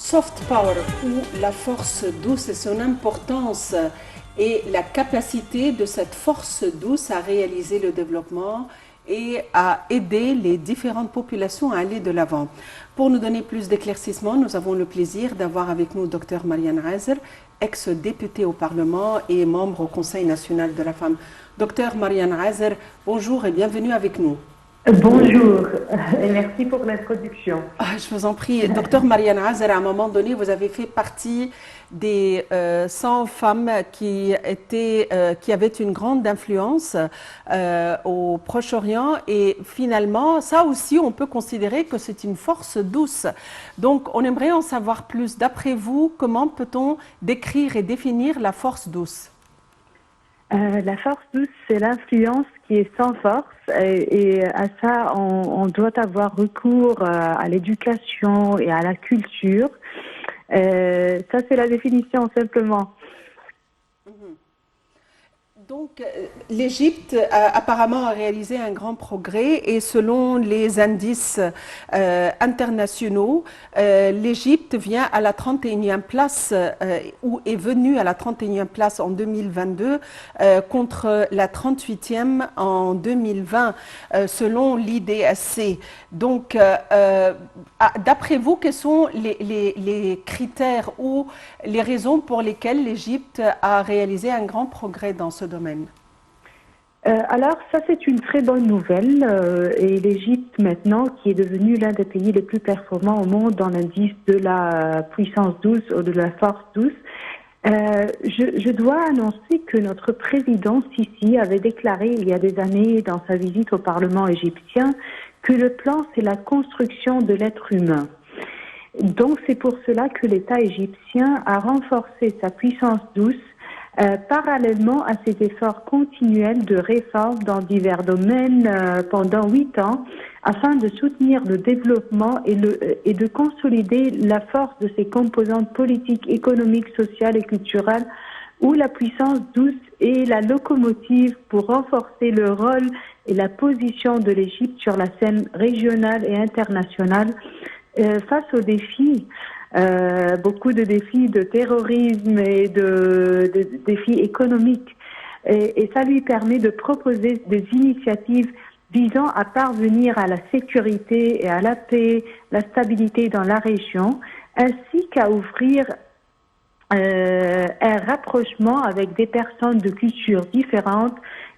Soft power ou la force douce et son importance et la capacité de cette force douce à réaliser le développement et à aider les différentes populations à aller de l'avant. Pour nous donner plus d'éclaircissements, nous avons le plaisir d'avoir avec nous Dr Marianne Reiser, ex-députée au Parlement et membre au Conseil national de la femme. Dr Marianne Reiser, bonjour et bienvenue avec nous. Bonjour et merci pour l'introduction. Je vous en prie. Docteur Marianne Reiser, à un moment donné, vous avez fait partie des 100 femmes qui avaient une grande influence au Proche-Orient et finalement, ça aussi, on peut considérer que c'est une force douce. Donc, on aimerait en savoir plus. D'après vous, comment peut-on décrire et définir la force douce ? La force douce, c'est l'influence qui est sans force et à ça, on doit avoir recours à l'éducation et à la culture. Ça, c'est la définition simplement. Donc, l'Égypte apparemment a réalisé un grand progrès et selon les indices internationaux, l'Égypte vient à la 31e place ou est venue à la 31e place en 2022 contre la 38e en 2020 selon l'IDSC. Donc, d'après vous, quels sont les critères ou les raisons pour lesquelles l'Égypte a réalisé un grand progrès dans ce domaine? Alors ça c'est une très bonne nouvelle et l'Égypte maintenant qui est devenue l'un des pays les plus performants au monde dans l'indice de la puissance douce ou de la force douce. Je dois annoncer que notre président Sisi avait déclaré il y a des années dans sa visite au Parlement égyptien que le plan c'est la construction de l'être humain. Donc c'est pour cela que l'État égyptien a renforcé sa puissance douce parallèlement à ses efforts continuels de réforme dans divers domaines pendant 8 ans, afin de soutenir le développement et de consolider la force de ses composantes politiques, économiques, sociales et culturelles, où la puissance douce est la locomotive pour renforcer le rôle et la position de l'Égypte sur la scène régionale et internationale face aux défis. Beaucoup de défis de terrorisme et de défis économiques. Et ça lui permet de proposer des initiatives visant à parvenir à la sécurité et à la paix, la stabilité dans la région, ainsi qu'à ouvrir un rapprochement avec des personnes de cultures différentes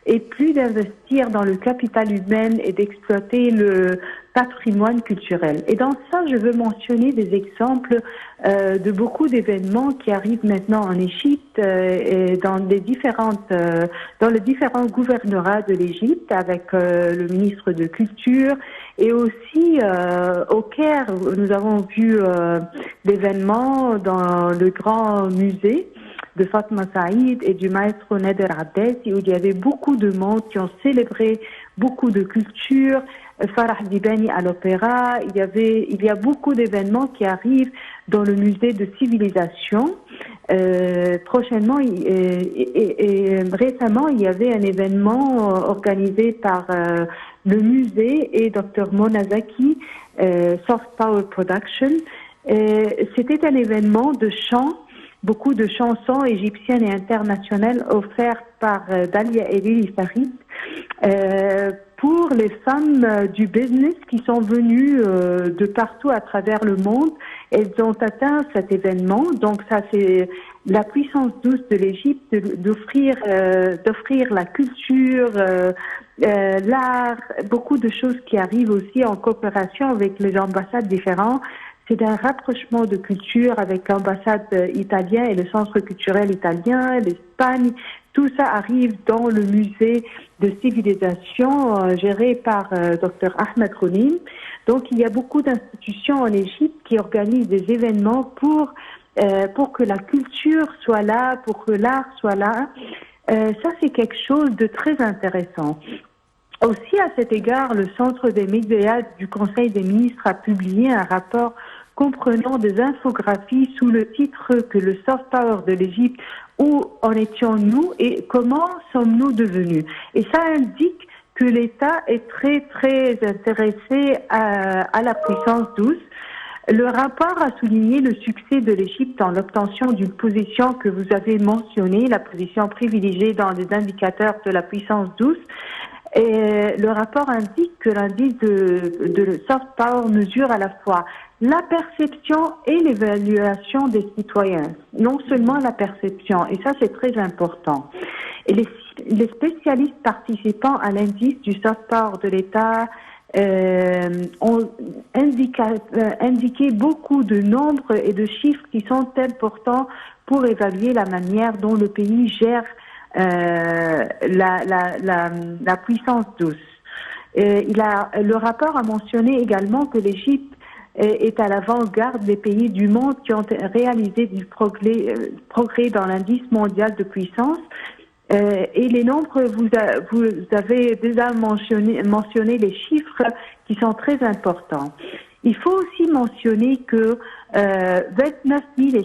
et plus d'investir dans le capital humain et d'exploiter le patrimoine culturel. Et dans ça, je veux mentionner des exemples de beaucoup d'événements qui arrivent maintenant en Égypte et dans les différents gouvernorats de l'Égypte avec le ministre de Culture et aussi au Caire, nous avons vu l'événement dans le grand musée de Fatma Saïd et du maestro Nader Abbasi, où il y avait beaucoup de monde qui ont célébré beaucoup de culture. Farah Dibani à l'opéra, il y a beaucoup d'événements qui arrivent dans le musée de civilisation. Prochainement et récemment, il y avait un événement organisé par le musée et Dr Monazaki, Soft Power Production. C'était un événement de chant, beaucoup de chansons égyptiennes et internationales offertes par Dalia Elili Farid pour les femmes du business qui sont venues de partout à travers le monde. Elles ont atteint cet événement. Donc ça, c'est la puissance douce de l'Égypte d'offrir la culture, l'art, beaucoup de choses qui arrivent aussi en coopération avec les ambassades différentes. C'est un rapprochement de culture avec l'ambassade italienne et le centre culturel italien, l'Espagne. Tout ça arrive dans le musée de civilisation géré par Dr Ahmed Kounim. Donc il y a beaucoup d'institutions en Égypte qui organisent des événements pour que la culture soit là, pour que l'art soit là. Ça c'est quelque chose de très intéressant. Aussi, à cet égard, le Centre des médias du Conseil des ministres a publié un rapport comprenant des infographies sous le titre que le soft power de l'Égypte, où en étions-nous et comment sommes-nous devenus. Et ça indique que l'État est très, très intéressé à la puissance douce. Le rapport a souligné le succès de l'Égypte en l'obtention d'une position que vous avez mentionnée, la position privilégiée dans les indicateurs de la puissance douce. Et le rapport indique que l'indice de soft power mesure à la fois la perception et l'évaluation des citoyens, non seulement la perception, et ça c'est très important. Et les spécialistes participant à l'indice du soft power de l'État ont indiqué beaucoup de nombres et de chiffres qui sont importants pour évaluer la manière dont le pays gère la puissance douce. Le rapport a mentionné également que l'Égypte est à l'avant-garde des pays du monde qui ont réalisé du progrès dans l'indice mondial de puissance. Et les nombres, vous avez déjà mentionné les chiffres qui sont très importants. Il faut aussi mentionner que 29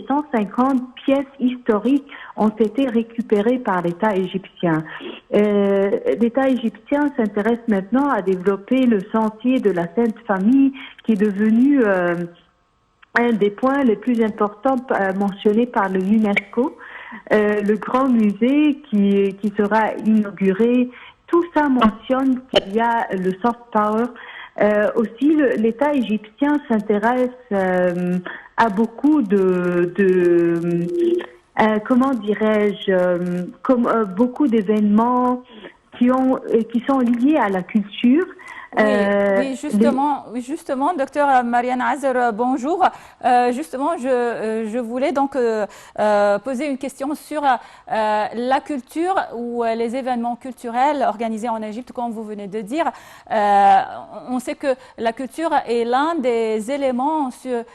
150 pièces historiques ont été récupérées par l'État égyptien. L'État égyptien s'intéresse maintenant à développer le sentier de la Sainte Famille, qui est devenu un des points les plus importants mentionnés par le UNESCO. Le grand musée qui sera inauguré, tout ça mentionne qu'il y a le soft power. Aussi, l'État égyptien s'intéresse à beaucoup comment dirais-je, beaucoup d'événements qui sont liés à la culture. Oui, justement, docteur Marianne Azer, bonjour. Justement, je voulais donc poser une question sur la culture ou les événements culturels organisés en Égypte, comme vous venez de dire. On sait que la culture est l'un des éléments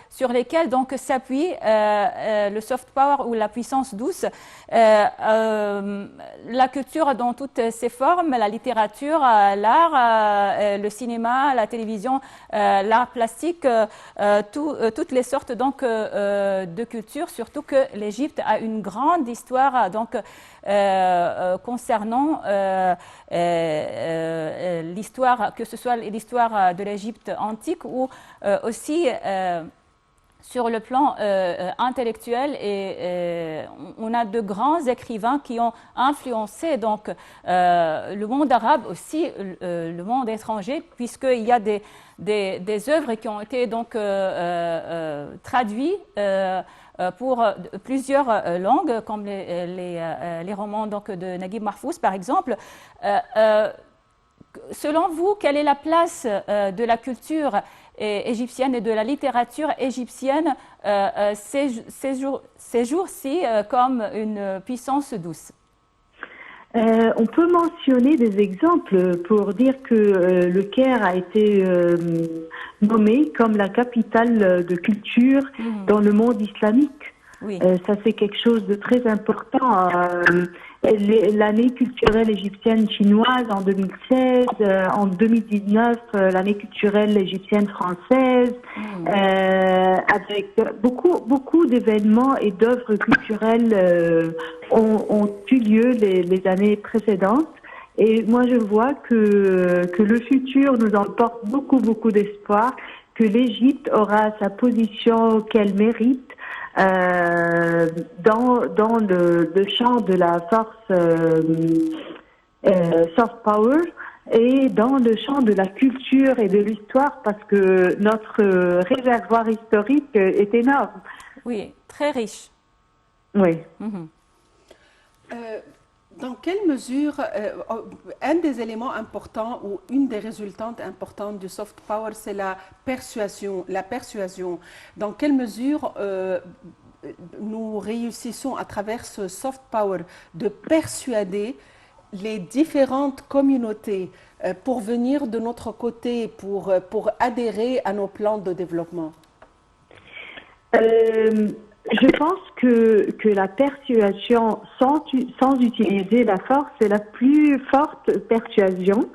sur lesquels donc s'appuie le soft power ou la puissance douce. La culture dans toutes ses formes, la littérature, l'art, le cinéma, la télévision, l'art plastique, toutes les sortes donc de cultures, surtout que l'Égypte a une grande histoire donc concernant l'histoire, que ce soit l'histoire de l'Égypte antique ou aussi sur le plan intellectuel, et on a de grands écrivains qui ont influencé donc le monde arabe, aussi le monde étranger, puisqu'il y a des œuvres qui ont été donc traduites pour plusieurs langues, comme les romans donc de Naguib Mahfouz par exemple. Selon vous, quelle est la place de la culture égyptienne et de la littérature égyptienne ces jours-ci comme une puissance douce? On peut mentionner des exemples pour dire que le Caire a été nommé comme la capitale de culture dans le monde islamique. Oui. Ça, c'est quelque chose de très important. L'année culturelle égyptienne chinoise en 2016, en 2019, l'année culturelle égyptienne française, avec beaucoup d'événements et d'œuvres culturelles ont eu lieu les années précédentes. Et moi, je vois que le futur nous emporte beaucoup d'espoir, que l'Égypte aura sa position qu'elle mérite dans le champ de la force soft power et dans le champ de la culture et de l'histoire, parce que notre réservoir historique est énorme. Oui, très riche. Oui. Dans quelle mesure, un des éléments importants ou une des résultantes importantes du soft power, c'est la persuasion. Dans quelle mesure nous réussissons à travers ce soft power de persuader les différentes communautés pour venir de notre côté, pour adhérer à nos plans de développement? Je pense que la persuasion sans utiliser la force est la plus forte persuasion.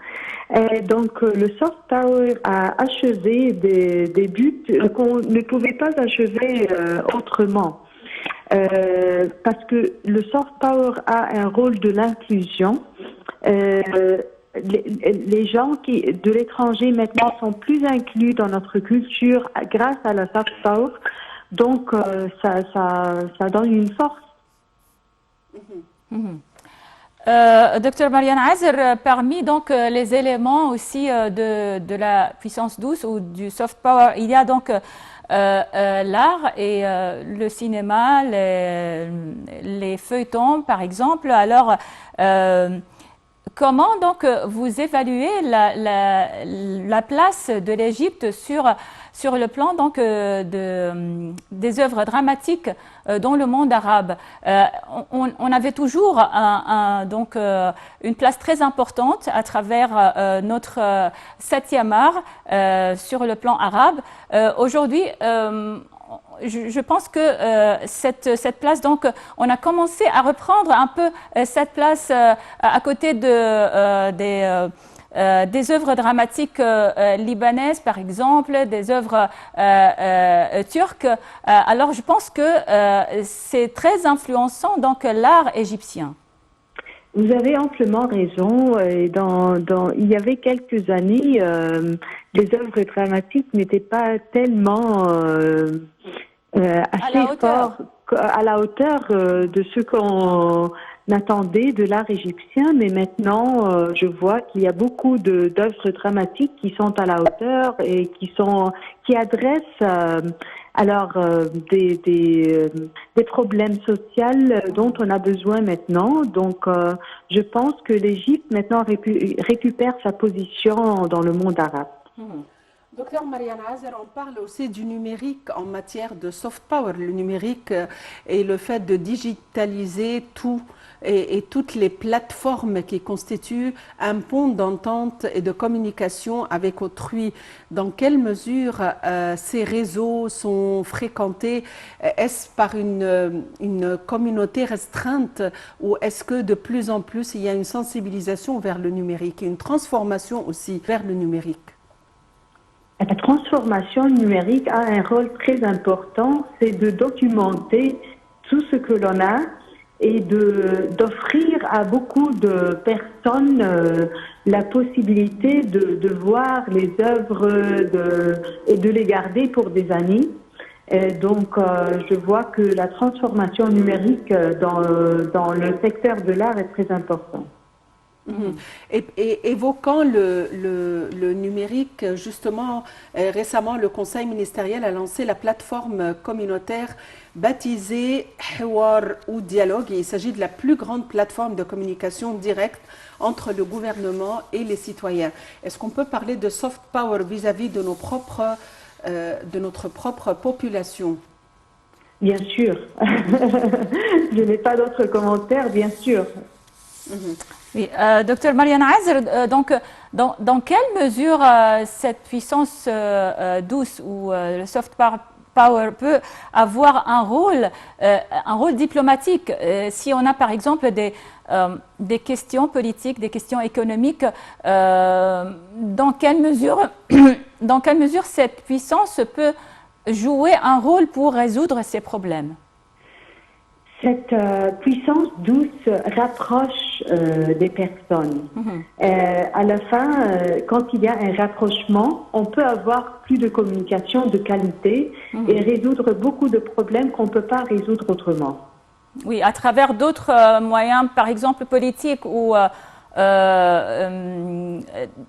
Donc le soft power a achevé des buts qu'on ne pouvait pas achever autrement. Parce que le soft power a un rôle de l'inclusion. les gens de l'étranger maintenant sont plus inclus dans notre culture grâce à la soft power. Donc, ça donne une force. Docteur Marianne Azer, parmi donc les éléments aussi de la puissance douce ou du soft power, il y a donc l'art et le cinéma, les feuilletons par exemple. Alors, comment donc vous évaluez la place de l'Égypte sur le plan donc des œuvres dramatiques dans le monde arabe? On avait toujours donc une place très importante à travers notre 7e art sur le plan arabe. Aujourd'hui, je pense que cette place, donc, on a commencé à reprendre un peu cette place à côté des œuvres dramatiques libanaises, par exemple, des œuvres turques. Alors, je pense que c'est très influençant donc l'art égyptien. Vous avez amplement raison. Il y avait quelques années, les œuvres dramatiques n'étaient pas tellement assez fortes à la hauteur de ce qu'on attendait de l'art égyptien. Mais maintenant, je vois qu'il y a beaucoup d'œuvres dramatiques qui sont à la hauteur et qui adressent des problèmes sociaux dont on a besoin maintenant. Donc, je pense que l'Égypte maintenant récupère sa position dans le monde arabe. Docteur Marianne Azer, on parle aussi du numérique en matière de soft power. Le numérique et le fait de digitaliser tout et toutes les plateformes qui constituent un pont d'entente et de communication avec autrui. Dans quelle mesure ces réseaux sont fréquentés? Est-ce par une communauté restreinte ou est-ce que de plus en plus il y a une sensibilisation vers le numérique et une transformation aussi vers le numérique? La transformation numérique a un rôle très important, c'est de documenter tout ce que l'on a et d'offrir à beaucoup de personnes la possibilité de voir les œuvres et de les garder pour des années. Et donc, je vois que la transformation numérique dans le secteur de l'art est très importante. Et évoquant le numérique, justement, récemment, le Conseil ministériel a lancé la plateforme communautaire baptisée Hiwar ou Dialogue. Il s'agit de la plus grande plateforme de communication directe entre le gouvernement et les citoyens. Est-ce qu'on peut parler de soft power vis-à-vis de notre propre population? Bien sûr. Je n'ai pas d'autres commentaires, bien sûr. Oui, docteur Marianne Azer, donc, dans quelle mesure cette puissance douce ou le soft power peut avoir un rôle diplomatique si on a par exemple des questions politiques, des questions économiques, dans quelle mesure cette puissance peut jouer un rôle pour résoudre ces problèmes? Cette puissance douce rapproche des personnes. À la fin, quand il y a un rapprochement, on peut avoir plus de communication de qualité et résoudre beaucoup de problèmes qu'on ne peut pas résoudre autrement. Oui, à travers d'autres moyens, par exemple politiques ou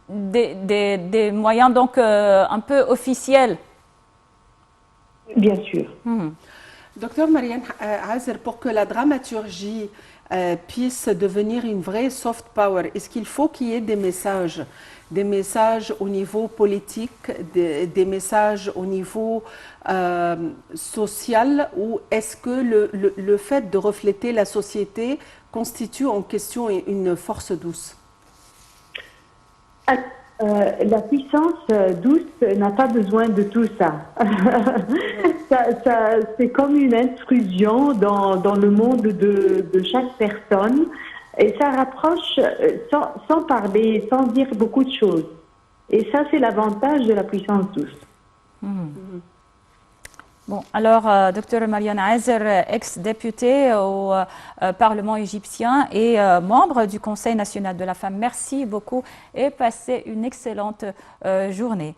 des moyens donc un peu officiels. Bien sûr. Docteur Marianne Azer, pour que la dramaturgie puisse devenir une vraie soft power, est-ce qu'il faut qu'il y ait des messages au niveau politique, des messages au niveau social, ou est-ce que le fait de refléter la société constitue en question une force douce? La puissance douce n'a pas besoin de tout ça. C'est comme une intrusion dans le monde de chaque personne et ça rapproche sans parler, sans dire beaucoup de choses. Et ça, c'est l'avantage de la puissance douce. Bon, alors, Dr Marianne Azer, ex-députée au Parlement égyptien et membre du Conseil national de la femme, merci beaucoup et passez une excellente journée.